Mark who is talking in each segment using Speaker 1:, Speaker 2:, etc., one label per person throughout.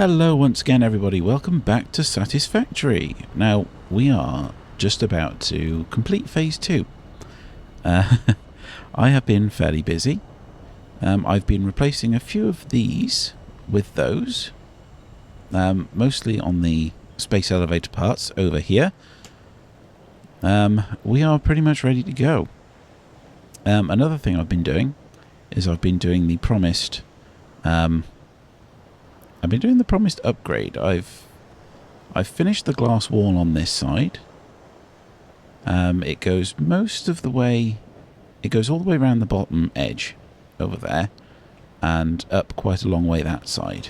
Speaker 1: Hello once again everybody, welcome back to Satisfactory. Now, we are just about to complete phase 2. I have been fairly busy. I've been replacing a few of these with those. Mostly on the space elevator parts over here. We are pretty much ready to go. Another thing I've been doing is I've been doing the promised upgrade. I've finished the glass wall on this side. It goes most of the way. It goes all the way around the bottom edge over there, and up quite a long way that side.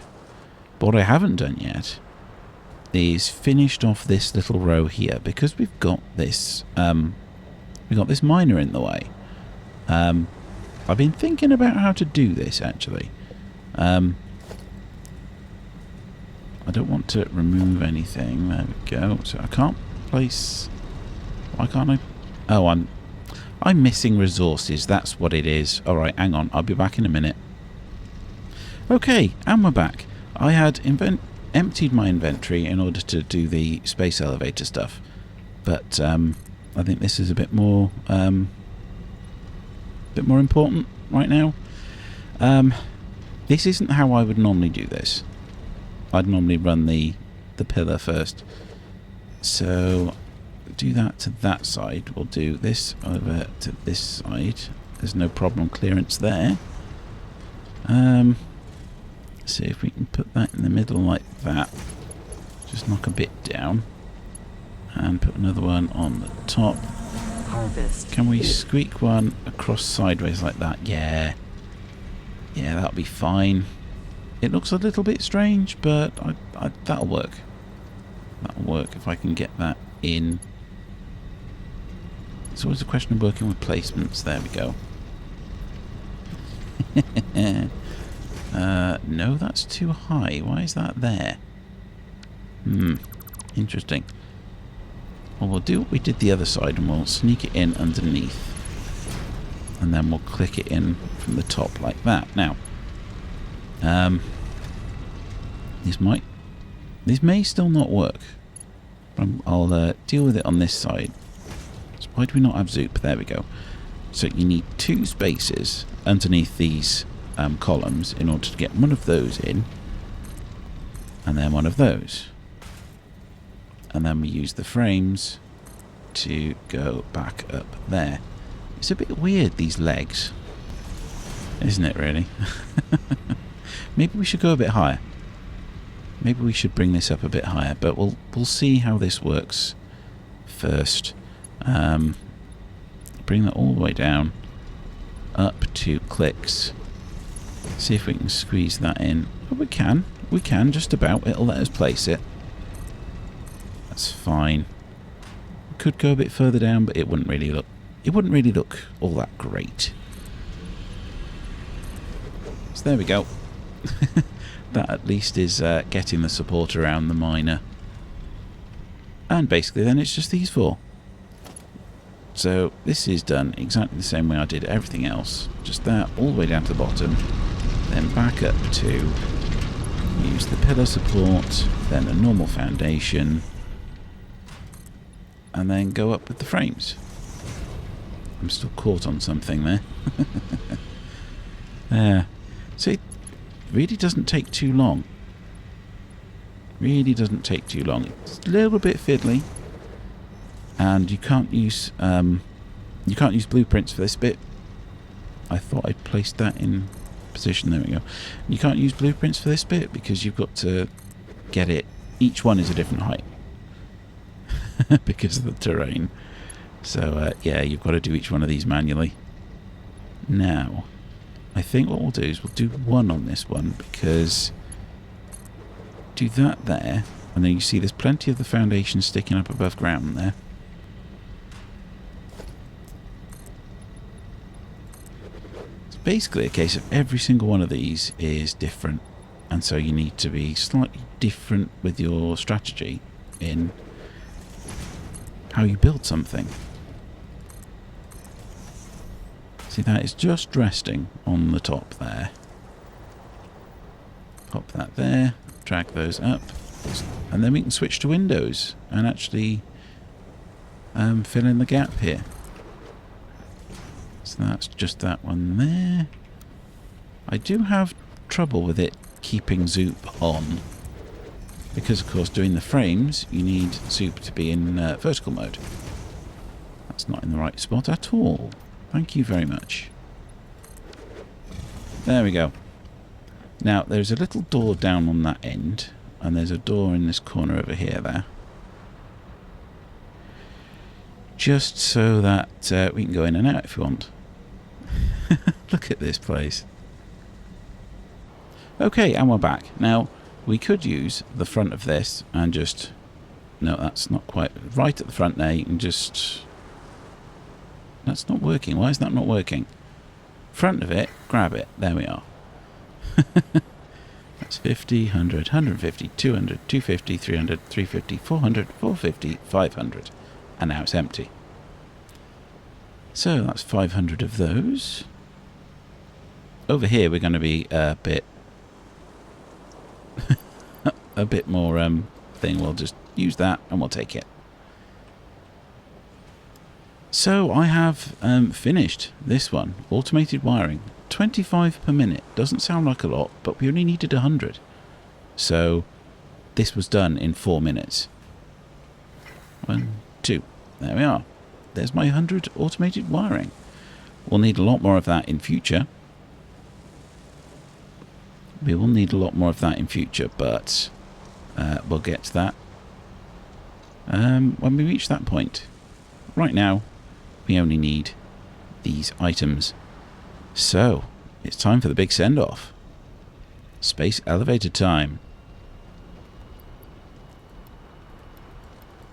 Speaker 1: But what I haven't done yet is finished off this little row here because we've got this miner in the way. I've been thinking about how to do this actually. I don't want to remove anything. There we go. So I can't place... Why can't I... Oh, I'm missing resources. That's what it is. Alright, hang on. I'll be back in a minute. Okay, and we're back. I had emptied my inventory in order to do the space elevator stuff. But I think this is a bit more important right now. This isn't how I would normally do this. I'd normally run the pillar first. So do that to that side. We'll do this over to this side. There's no problem clearance there. See if we can put that in the middle like that. Just knock a bit down. And put another one on the top.
Speaker 2: Harvest.
Speaker 1: Can we squeak one across sideways like that? Yeah. Yeah, that'll be fine. It looks a little bit strange, but that'll work. That'll work if I can get that in. It's always a question of working with placements. There we go. No, that's too high. Why is that there? Interesting. Well, we'll do what we did the other side and we'll sneak it in underneath. And then we'll click it in from the top like that. Now, this may still not work. I'll deal with it on this side. So why do we not have Zoop? There we go. So you need 2 spaces underneath these columns in order to get one of those in, and then one of those. And then we use the frames to go back up there. It's a bit weird, these legs. Isn't it, really? Maybe we should go a bit higher. Maybe we should bring this up a bit higher, but we'll see how this works first. Bring that all the way down, up 2 clicks. See if we can squeeze that in. Oh, we can. We can, just about. It'll let us place it. That's fine. We could go a bit further down, but it wouldn't really look all that great. So there we go. That at least is getting the support around the miner. And basically then it's just these 4. So this is done exactly the same way I did everything else. Just that all the way down to the bottom. Then back up to use the pillar support. Then a normal foundation. And then go up with the frames. I'm still caught on something there. So it really doesn't take too long. Really doesn't take too long. It's a little bit fiddly, and you can't use blueprints for this bit. I thought I'd placed that in position. There we go. You can't use blueprints for this bit because you've got to get it. Each one is a different height because of the terrain. So yeah, you've got to do each one of these manually. Now, I think what we'll do is we'll do 1 on this one, because do that there, and then you see there's plenty of the foundation sticking up above ground there. It's basically a case of every single one of these is different, and so you need to be slightly different with your strategy in how you build something. See, that is just resting on the top there. Pop that there. drag those up, and then we can switch to Windows and actually fill in the gap here. So that's just that one there. I do have trouble with it keeping Zoop on, because of course doing the frames you need Zoop to be in vertical mode. That's not in the right spot at all. Thank you very much. There we go. Now there's a little door down on that end, and there's a door in this corner over here there. Just so that we can go in and out if we want. Look at this place. Okay, and we're back. Now, we could use the front of this and just... No, that's not quite... Right at the front there, you can just... That's not working. Why is that not working? Front of it, grab it. There we are. That's 50, 100, 150, 200, 250, 300, 350, 400, 450, 500. And now it's empty. So that's 500 of those. Over here we're going to be a bit a bit more thing. We'll just use that and we'll take it. So I have finished this one. Automated wiring. 25 per minute. Doesn't sound like a lot, but we only needed 100. So this was done in 4 minutes. 1, 2. There we are. There's my 100 automated wiring. We'll need a lot more of that in future. We will need a lot more of that in future, but we'll get to that when we reach that point. Right now, we only need these items. So, it's time for the big send-off. Space elevator time.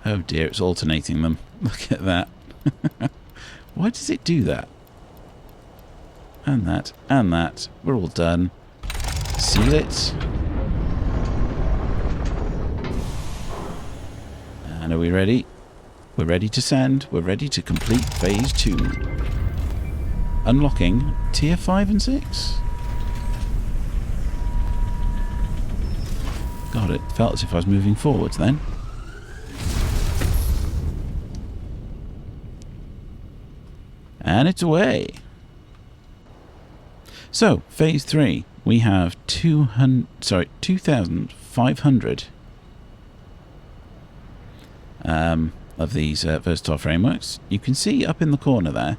Speaker 1: Oh dear, it's alternating them. Look at that. Why does it do that? And that, and that. We're all done. Seal it. And are we ready? We're ready to send. We're ready to complete phase 2. Unlocking tier 5 and 6. God, it felt as if I was moving forwards then. And it's away. So, phase 3. We have 2,500 of these versatile frameworks. You can see up in the corner there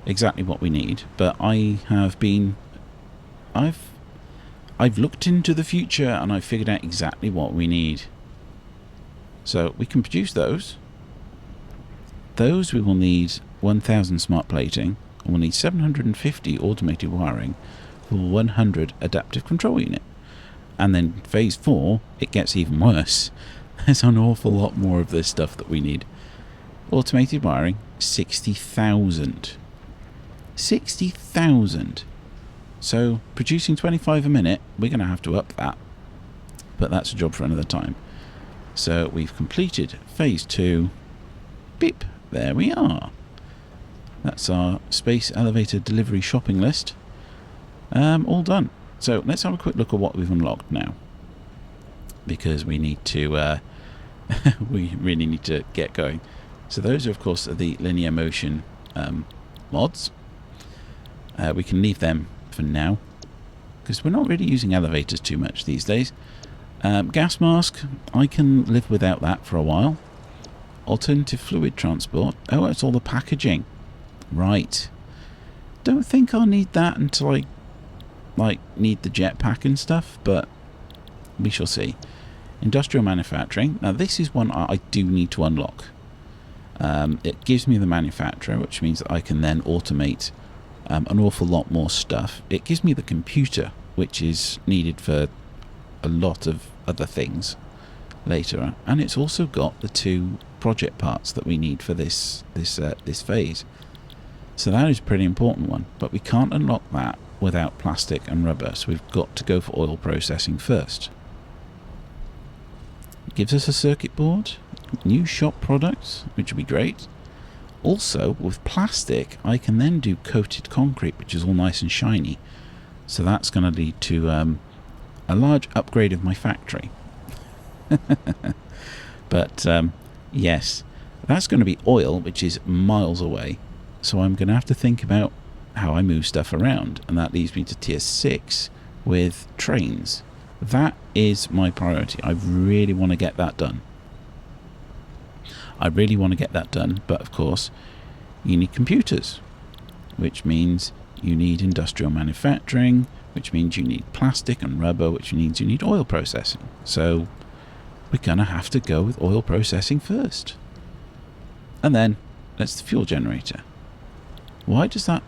Speaker 1: exactly what we need, but I've looked into the future and I've figured out exactly what we need. So we can produce those. Those we will need 1,000 smart plating, and we'll need 750 automated wiring for 100 adaptive control unit. And then phase 4, it gets even worse. There's an awful lot more of this stuff that we need. Automated wiring, 60,000. 60,000. So producing 25 a minute, we're going to have to up that. But that's a job for another time. So we've completed phase 2. Beep, there we are. That's our space elevator delivery shopping list. All done. So let's have a quick look at what we've unlocked now, because we need to we really need to get going. So those are of course the linear motion mods. We can leave them for now because we're not really using elevators too much these days. Gas mask, I can live without that for a while. Alternative fluid transport. Oh, it's all the packaging. Right. Don't think I'll need that until I need the jetpack and stuff, but we shall see. Industrial manufacturing. Now this is one I do need to unlock. It gives me the manufacturer, which means that I can then automate an awful lot more stuff. It gives me the computer, which is needed for a lot of other things later, and it's also got the 2 project parts that we need for this phase. So that is a pretty important one, but we can't unlock that without plastic and rubber, so we've got to go for oil processing first. It gives us a circuit board, new shop products, which would be great. Also, with plastic, I can then do coated concrete, which is all nice and shiny. So that's going to lead to a a large upgrade of my factory. But yes, that's going to be oil, which is miles away. So I'm going to have to think about how I move stuff around, and that leads me to tier 6 with trains. That is my priority. I really want to get that done. But of course you need computers, which means you need industrial manufacturing, which means you need plastic and rubber, which means you need oil processing. So we're going to have to go with oil processing first. And then that's the fuel generator. Why does that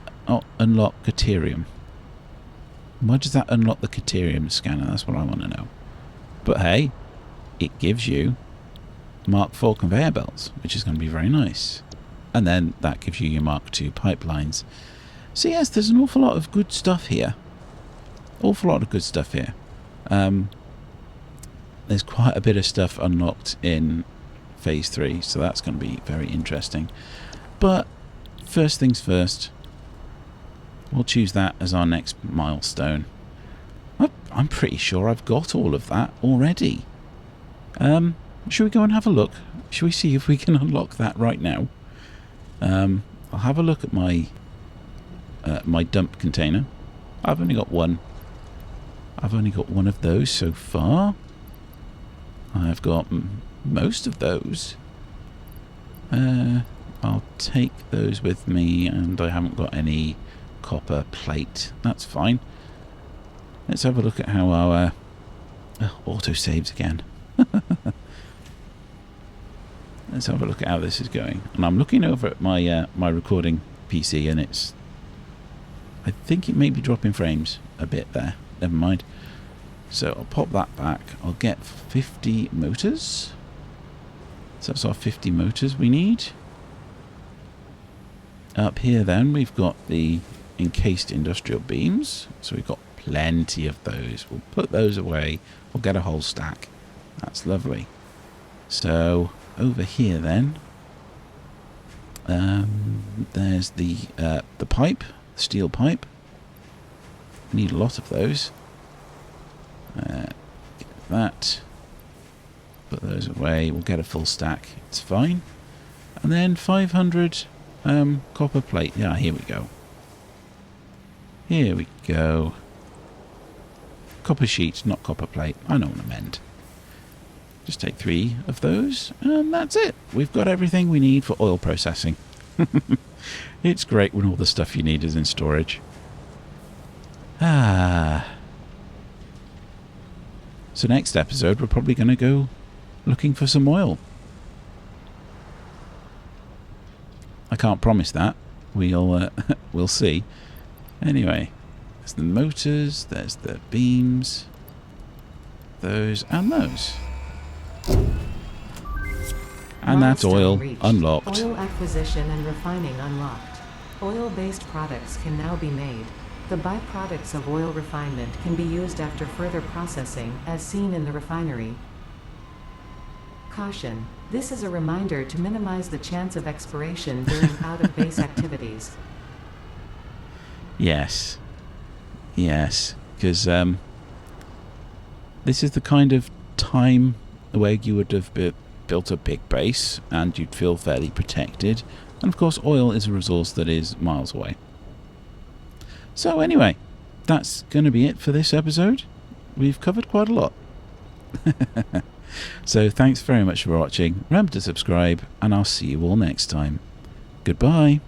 Speaker 1: unlock Caterium? Why does that unlock the Caterium scanner? That's what I want to know. But hey, it gives you Mark IV conveyor belts, which is going to be very nice. And then that gives you your Mark II pipelines. So yes, there's an awful lot of good stuff here. There's quite a bit of stuff unlocked in Phase 3, so that's going to be very interesting. But first things first, we'll choose that as our next milestone. I'm pretty sure I've got all of that already. Should we go and have a look? Should we see if we can unlock that right now? I'll have a look at my my dump container. I've only got one. I've only got one of those so far. I've got most of those. I'll take those with me, and I haven't got any copper plate. That's fine. Let's have a look at how our auto saves again. Let's have a look at how this is going. And I'm looking over at my my recording PC, and I think it may be dropping frames a bit there. Never mind. So I'll pop that back. I'll get 50 motors. So that's our 50 motors we need. Up here then we've got the encased industrial beams. So we've got plenty of those. We'll put those away. We'll get a whole stack. That's lovely. So over here then, there's the pipe, the steel pipe. Need a lot of those. Get that. Put those away. We'll get a full stack. It's fine. And then 500 copper plate. Yeah, here we go. Here we go. Copper sheet, not copper plate. I know what I meant. Just take 3 of those, and that's it. We've got everything we need for oil processing. It's great when all the stuff you need is in storage. So next episode, we're probably going to go looking for some oil. I can't promise that. We'll see. Anyway, there's the motors, there's the beams, those and those. And that's oil unlocked.
Speaker 2: Oil acquisition and refining unlocked. Oil-based products can now be made. The byproducts of oil refinement can be used after further processing, as seen in the refinery. Caution. This is a reminder to minimize the chance of expiration during out-of-base activities.
Speaker 1: Yes. Yes. Because this is the kind of time where you would have built a big base and you'd feel fairly protected. And of course, oil is a resource that is miles away. So anyway, that's going to be it for this episode. We've covered quite a lot. So thanks very much for watching. Remember to subscribe, and I'll see you all next time. Goodbye.